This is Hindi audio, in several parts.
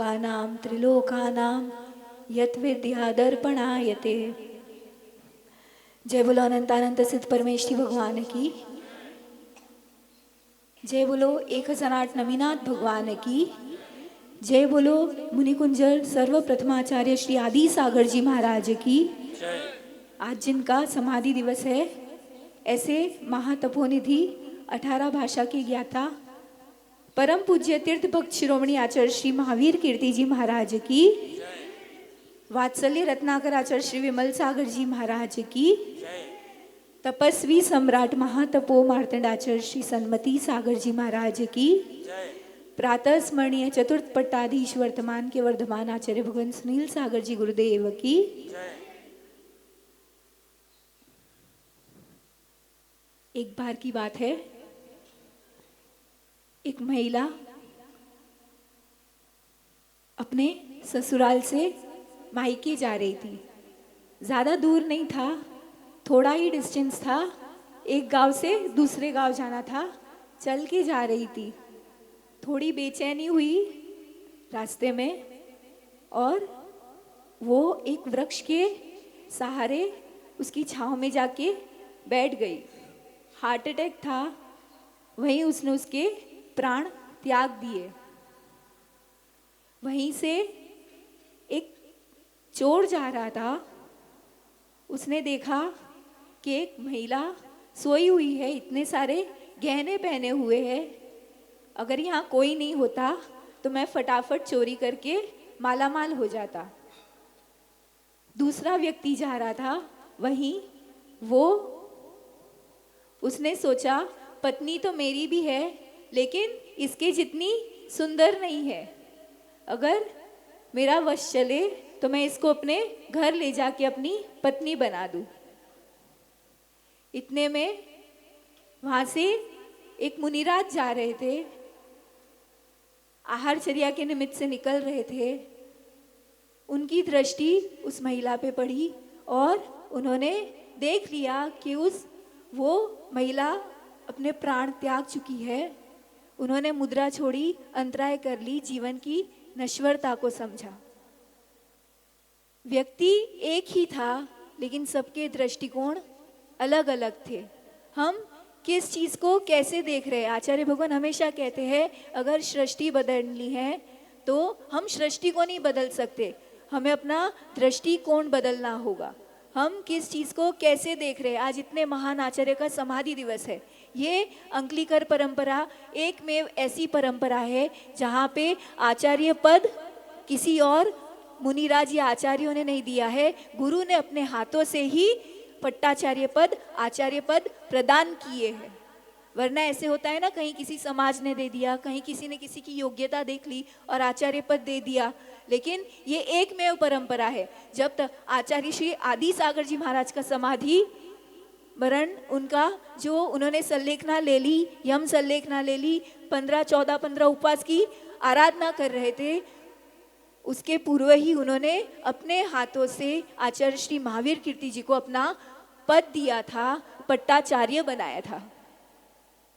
लोकानां त्रिलोकानां यत् विद्यादर्पणायते। जय बोलो अनंतानंत सिद्ध परमेष्ठी भगवान की। जय बोलो 1008 नमीनाथ भगवान की। जय बोलो मुनिकुंजर सर्व प्रथमाचार्य श्री आदि सागर जी महाराज की। आज जिनका समाधि दिवस है, ऐसे महातपोनिधि 18 भाषा के ज्ञाता परम पूज्य तीर्थ भक्त शिरोमणि आचार्य श्री महावीर कीर्ति जी महाराज की, वात्सल्य रत्नाकर आचार्य श्री विमल सागर जी महाराज की, तपस्वी सम्राट महातपो मार्तंडाचार्य श्री सन्मति सागर जी महाराज की, प्रातः स्मरणीय चतुर्थ पट्टाधीश वर्तमान के वर्धमान आचार्य भगवान सुनील सागर जी गुरुदेव की। एक बार की बात है, एक महिला अपने ससुराल से मायके जा रही थी। ज़्यादा दूर नहीं था, थोड़ा ही डिस्टेंस था। एक गांव से दूसरे गांव जाना था, चल के जा रही थी। थोड़ी बेचैनी हुई रास्ते में और वो एक वृक्ष के सहारे उसकी छांव में जाके बैठ गई। हार्ट अटैक था, वहीं उसने उसके प्राण त्याग दिए। वहीं से एक चोर जा रहा था, उसने देखा कि एक महिला सोई हुई है, इतने सारे गहने पहने हुए है। अगर यहाँ कोई नहीं होता तो मैं फटाफट चोरी करके मालामाल हो जाता। दूसरा व्यक्ति जा रहा था, वहीं उसने सोचा पत्नी तो मेरी भी है, लेकिन इसके जितनी सुंदर नहीं है। अगर मेरा वश चले तो मैं इसको अपने घर ले जाके अपनी पत्नी बना दूं। इतने में वहां से एक मुनिराज जा रहे थे, आहारचर्या के निमित्त से निकल रहे थे। उनकी दृष्टि उस महिला पे पड़ी और उन्होंने देख लिया कि वो महिला अपने प्राण त्याग चुकी है। उन्होंने मुद्रा छोड़ी, अंतराय कर ली, जीवन की नश्वरता को समझा। व्यक्ति एक ही था, लेकिन सबके दृष्टिकोण अलग अलग थे। हम किस चीज को कैसे देख रहे हैं? आचार्य भगवान हमेशा कहते हैं, अगर सृष्टि बदलनी है तो हम सृष्टि को नहीं बदल सकते, हमें अपना दृष्टिकोण बदलना होगा। हम किस चीज को कैसे देख रहे हैं? आज इतने महान आचार्य का समाधि दिवस है। ये अंकलिकर परंपरा एकमेव ऐसी परंपरा है जहाँ पे आचार्य पद किसी और मुनिराज या आचार्यों ने नहीं दिया है, गुरु ने अपने हाथों से ही पट्टाचार्य पद, आचार्य पद प्रदान किए हैं। वरना ऐसे होता है ना, कहीं किसी समाज ने दे दिया, कहीं किसी ने किसी की योग्यता देख ली और आचार्य पद दे दिया। लेकिन ये एकमेव परंपरा है। जब तक आचार्य श्री आदि सागर जी महाराज का समाधि मरण, उनका जो उन्होंने संलेखना ले ली, यम संलेखना ले ली, 15 उपवास की आराधना कर रहे थे, उसके पूर्व ही उन्होंने अपने हाथों से आचार्य श्री महावीर कीर्ति जी को अपना पद दिया था, पट्टाचार्य बनाया था।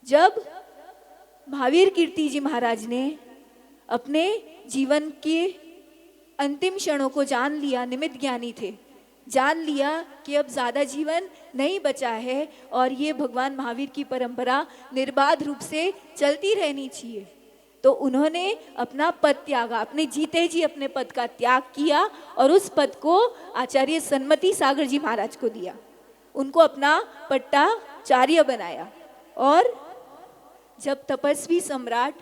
जब महावीर कीर्ति जी महाराज ने अपने जीवन के अंतिम क्षणों को जान लिया, निमित्त ज्ञानी थे, जान लिया कि अब ज्यादा जीवन नहीं बचा है और ये भगवान महावीर की परंपरा निर्बाध रूप से चलती रहनी चाहिए, तो उन्होंने अपना पद त्यागा। अपने जीते जी अपने पद का त्याग किया और उस पद को आचार्य सन्मति सागर जी महाराज को दिया। उनको अपना पट्टाचार्य बनाया। और जब तपस्वी सम्राट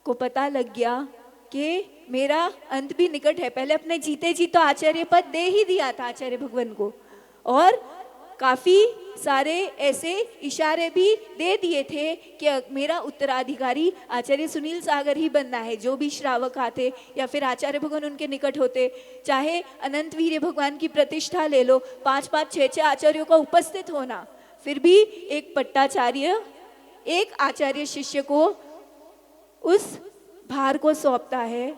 को पता लग गया कि मेरा अंत भी निकट है, पहले अपने जीते जी तो आचार्य पद दे ही दिया था आचार्य भगवान को, और काफी सारे ऐसे इशारे भी दे दिए थे कि मेरा उत्तराधिकारी आचार्य सुनील सागर ही बनना है। जो भी श्रावक आते या फिर आचार्य भगवान उनके निकट होते, चाहे अनंत वीर्य भगवान की प्रतिष्ठा ले लो, 5-5, 6-6 आचार्यों का उपस्थित होना, फिर भी एक पट्टाचार्य एक आचार्य शिष्य को उस भार को सौंपता है।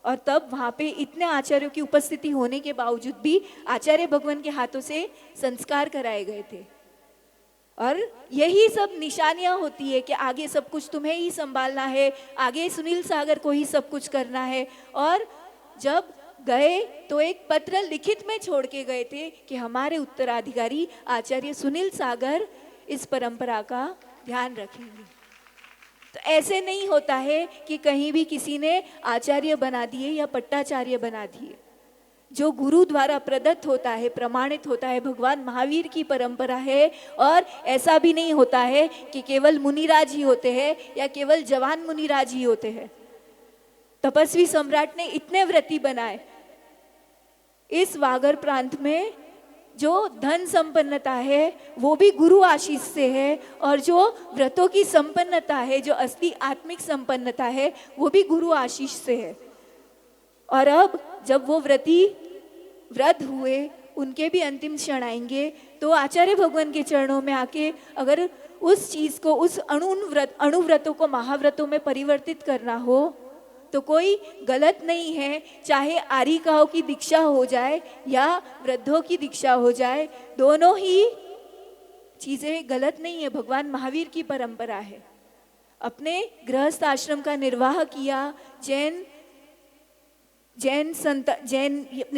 और तब वहां पे इतने आचार्यों की उपस्थिति होने के बावजूद भी आचार्य भगवान के हाथों से संस्कार कराए गए थे। और यही सब निशानियां होती है कि आगे सब कुछ तुम्हें ही संभालना है, आगे सुनील सागर को ही सब कुछ करना है। और जब गए तो एक पत्र लिखित में छोड़ के गए थे कि हमारे उत्तराधिकारी आचार्य सुनील सागर इस परंपरा का ध्यान रखेंगे। तो ऐसे नहीं होता है कि कहीं भी किसी ने आचार्य बना दिए या पट्टाचार्य बना दिए। जो गुरु द्वारा प्रदत्त होता है, प्रमाणित होता है, भगवान महावीर की परंपरा है। और ऐसा भी नहीं होता है कि केवल मुनिराज ही होते हैं या केवल जवान मुनिराज ही होते हैं। तपस्वी सम्राट ने इतने व्रती बनाए। इस वागर प्रांत में जो धन संपन्नता है वो भी गुरु आशीष से है, और जो व्रतों की संपन्नता है, जो असली आत्मिक संपन्नता है, वो भी गुरु आशीष से है। और अब जब वो व्रती व्रत हुए, उनके भी अंतिम क्षण आएंगे, तो आचार्य भगवान के चरणों में आके अगर उस चीज को, उस अणुव्रतों को महाव्रतों में परिवर्तित करना हो तो कोई गलत नहीं है। चाहे आरिकाओं की दीक्षा हो जाए या वृद्धों की दीक्षा हो जाए, दोनों ही चीजें गलत नहीं है। भगवान महावीर की परंपरा है। अपने गृहस्थ आश्रम का निर्वाह किया,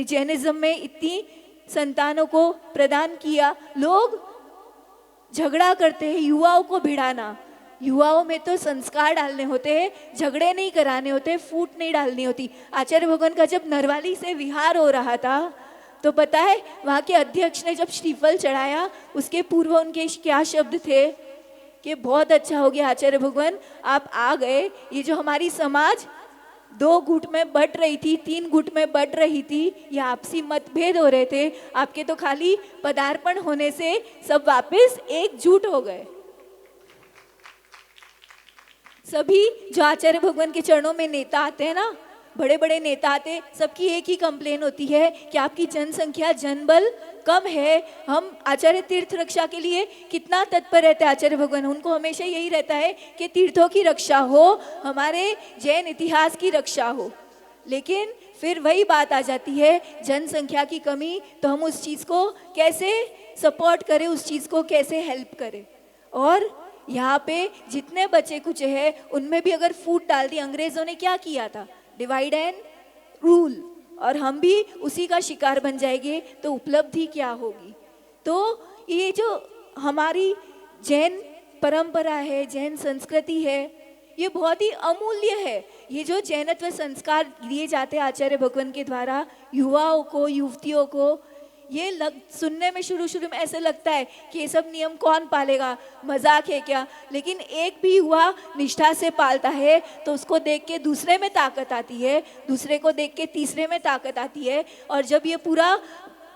जैनिज्म में इतनी संतानों को प्रदान किया। लोग झगड़ा करते हैं युवाओं को भिड़ाना। युवाओं में तो संस्कार डालने होते हैं, झगड़े नहीं कराने होते, फूट नहीं डालनी होती। आचार्य भगवान का जब नरवाली से विहार हो रहा था तो पता है वहाँ के अध्यक्ष ने जब श्रीफल चढ़ाया, उसके पूर्व उनके क्या शब्द थे कि बहुत अच्छा हो गया आचार्य भगवान आप आ गए। ये जो हमारी समाज 2 गुट में बट रही थी, 3 गुट में बट रही थी, ये आपसी मतभेद हो रहे थे, आपके तो खाली पदार्पण होने से सब वापस एकजुट हो गए। सभी जो आचार्य भगवान के चरणों में नेता आते हैं ना, बड़े बड़े नेता आते, सबकी एक ही कंप्लेन होती है कि आपकी जनसंख्या, जनबल कम है। हम आचार्य तीर्थ रक्षा के लिए कितना तत्पर रहते हैं आचार्य भगवान। उनको हमेशा यही रहता है कि तीर्थों की रक्षा हो, हमारे जैन इतिहास की रक्षा हो। लेकिन फिर वही बात आ जाती है, जनसंख्या की कमी, तो हम उस चीज़ को कैसे सपोर्ट करें, उस चीज़ को कैसे हेल्प करें। और यहाँ पे जितने बचे कुचे हैं उनमें भी अगर फूट डाल दी, अंग्रेजों ने क्या किया था, डिवाइड एंड रूल, और हम भी उसी का शिकार बन जाएंगे तो उपलब्धि क्या होगी। तो ये जो हमारी जैन परंपरा है, जैन संस्कृति है, ये बहुत ही अमूल्य है। ये जो जैनत्व संस्कार दिए जाते हैं आचार्य भगवान के द्वारा युवाओं को, युवतियों को, ये सुनने में शुरू में ऐसे लगता है कि ये सब नियम कौन पालेगा, मजाक है क्या। लेकिन एक भी युवा निष्ठा से पालता है तो उसको देख के दूसरे में ताकत आती है, दूसरे को देख के तीसरे में ताकत आती है। और जब ये पूरा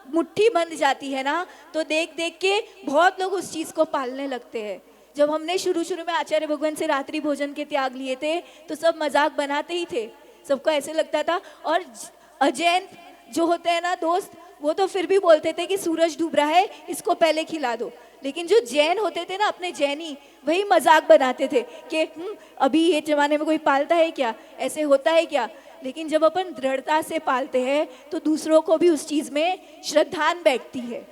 मुट्ठी बंध जाती है ना, तो देख देख के बहुत लोग उस चीज़ को पालने लगते हैं। जब हमने शुरू में आचार्य भगवान से रात्रि भोजन के त्याग लिए थे तो सब मजाक बनाते ही थे, सबको ऐसे लगता था। और अजैन जो होते हैं ना दोस्त, वो तो फिर भी बोलते थे कि सूरज डूब रहा है, इसको पहले खिला दो। लेकिन जो जैन होते थे ना, अपने जैनी, वही मजाक बनाते थे कि अभी ये जमाने में कोई पालता है क्या, ऐसे होता है क्या। लेकिन जब अपन दृढ़ता से पालते हैं तो दूसरों को भी उस चीज़ में श्रद्धान बैठती है।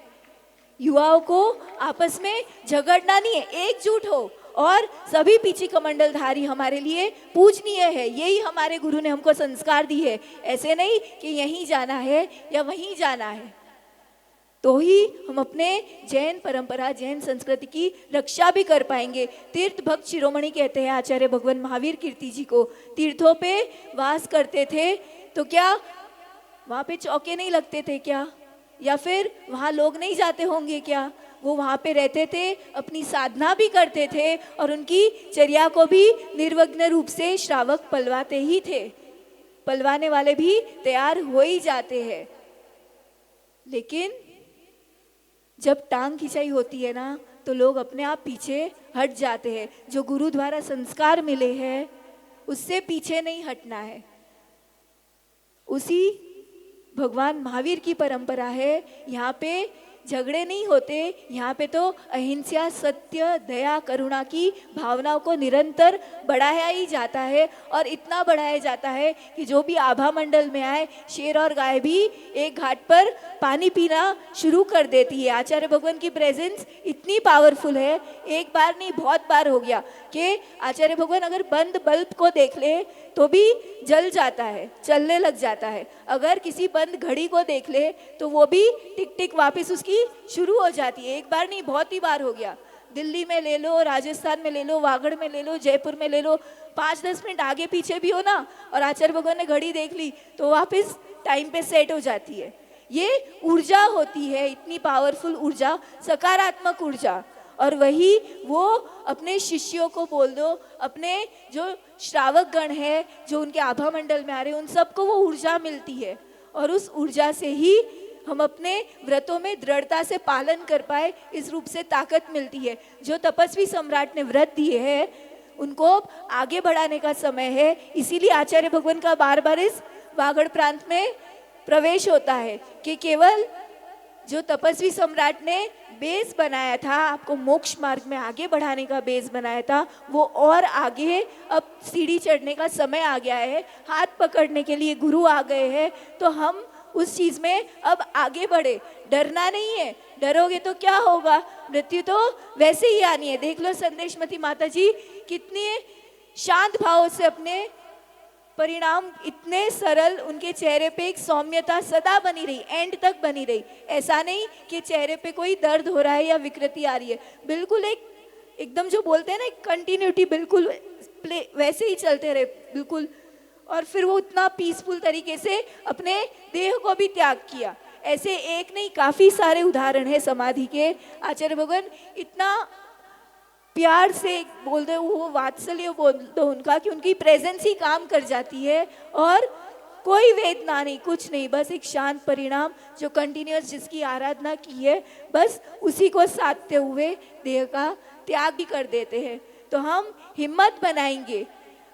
युवाओं को आपस में झगड़ना नहीं है, एकजुट हो, और सभी पीछे कमंडलधारी हमारे लिए पूजनीय है। यही हमारे गुरु ने हमको संस्कार दी है। ऐसे नहीं कि यहीं जाना है या वहीं जाना है, तो ही हम अपने जैन परंपरा, जैन संस्कृति की रक्षा भी कर पाएंगे। तीर्थ भक्त शिरोमणि कहते हैं आचार्य भगवान महावीर कीर्ति जी को, तीर्थों पे वास करते थे तो क्या वहाँ पे चौके नहीं लगते थे क्या, या फिर वहाँ लोग नहीं जाते होंगे क्या। वो वहाँ पे रहते थे, अपनी साधना भी करते थे और उनकी चर्या को भी निर्विघ्न रूप से श्रावक पलवाते ही थे। पलवाने वाले भी तैयार हो ही जाते हैं। लेकिन जब टांग खिंचाई होती है ना, तो लोग अपने आप पीछे हट जाते हैं। जो गुरु द्वारा संस्कार मिले हैं उससे पीछे नहीं हटना है। उसी भगवान महावीर की परंपरा है। यहाँ पे झगड़े नहीं होते, यहाँ पे तो अहिंसा, सत्य, दया, करुणा की भावनाओं को निरंतर बढ़ाया ही जाता है। और इतना बढ़ाया जाता है कि जो भी आभा मंडल में आए, शेर और गाय भी एक घाट पर पानी पीना शुरू कर देती है। आचार्य भगवान की प्रेजेंस इतनी पावरफुल है, एक बार नहीं बहुत बार हो गया कि आचार्य भगवान अगर बंद बल्ब को देख ले तो भी जल जाता है, चलने लग जाता है। अगर किसी बंद घड़ी को देख ले तो वो भी टिक टिक वापस उसकी शुरू हो जाती है। एक बार नहीं बहुत ही बार हो गया। दिल्ली में ले लो, राजस्थान में ले लो, वागड़ में ले लो, जयपुर में ले लो, 5-10 मिनट आगे पीछे भी हो ना और आचार्य भगवान ने घड़ी देख ली तो वापस टाइम पे सेट हो जाती है। ये ऊर्जा होती है, इतनी पावरफुल ऊर्जा, सकारात्मक ऊर्जा। और वही वो अपने शिष्यों को बोल दो, अपने जो श्रावक गण है जो उनके आभा मंडल में आ रहे हैं, उन सबको वो ऊर्जा मिलती है। और उस ऊर्जा से ही हम अपने व्रतों में दृढ़ता से पालन कर पाए, इस रूप से ताकत मिलती है। जो तपस्वी सम्राट ने व्रत दिए हैं उनको आगे बढ़ाने का समय है। इसीलिए आचार्य भगवान का बार बार इस वागड़ प्रांत में प्रवेश होता है कि केवल जो तपस्वी सम्राट ने बेस बनाया था, आपको मोक्ष मार्ग में आगे बढ़ाने का बेस बनाया था, वो और आगे अब सीढ़ी चढ़ने का समय आ गया है। हाथ पकड़ने के लिए गुरु आ गए हैं, तो हम उस चीज में अब आगे बढ़े। डरना नहीं है, डरोगे तो क्या होगा, मृत्यु तो वैसे ही आनी है। देख लो संदेशमती माता जी कितने शांत भाव से अपने परिणाम, इतने सरल, उनके चेहरे पे एक सौम्यता सदा बनी रही, एंड तक बनी रही। ऐसा नहीं कि चेहरे पे कोई दर्द हो रहा है या विकृति आ रही है, बिल्कुल एकदम जो बोलते हैं ना कंटिन्यूटी, बिल्कुल वैसे ही चलते रहे बिल्कुल। और फिर वो इतना पीसफुल तरीके से अपने देह को भी त्याग किया। ऐसे एक नहीं काफी सारे उदाहरण है समाधि के। आचार्य भगवान इतना प्यार से बोल दो, वो वात्सल्य बोल दो उनका, कि उनकी प्रेजेंस ही काम कर जाती है और कोई वेदना नहीं, कुछ नहीं, बस एक शांत परिणाम जो कंटिन्यूअस जिसकी आराधना की है, बस उसी को साधते हुए देह का त्याग भी कर देते हैं। तो हम हिम्मत बनाएंगे,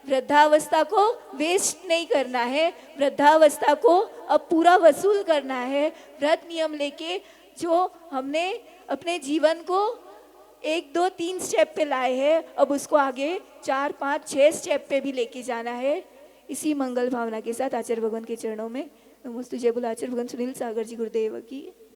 वृद्धावस्था को वेस्ट नहीं करना है, वृद्धावस्था को अब पूरा वसूल करना है। व्रत नियम लेके जो हमने अपने जीवन को 1, 2, 3 स्टेप पे लाए हैं, अब उसको आगे 4, 5, 6 स्टेप पे भी लेके जाना है। इसी मंगल भावना के साथ आचार्य भगवान के चरणों में नमोस्तु। जय बोलो आचार्य भगवान सुनील सागर जी गुरुदेव की।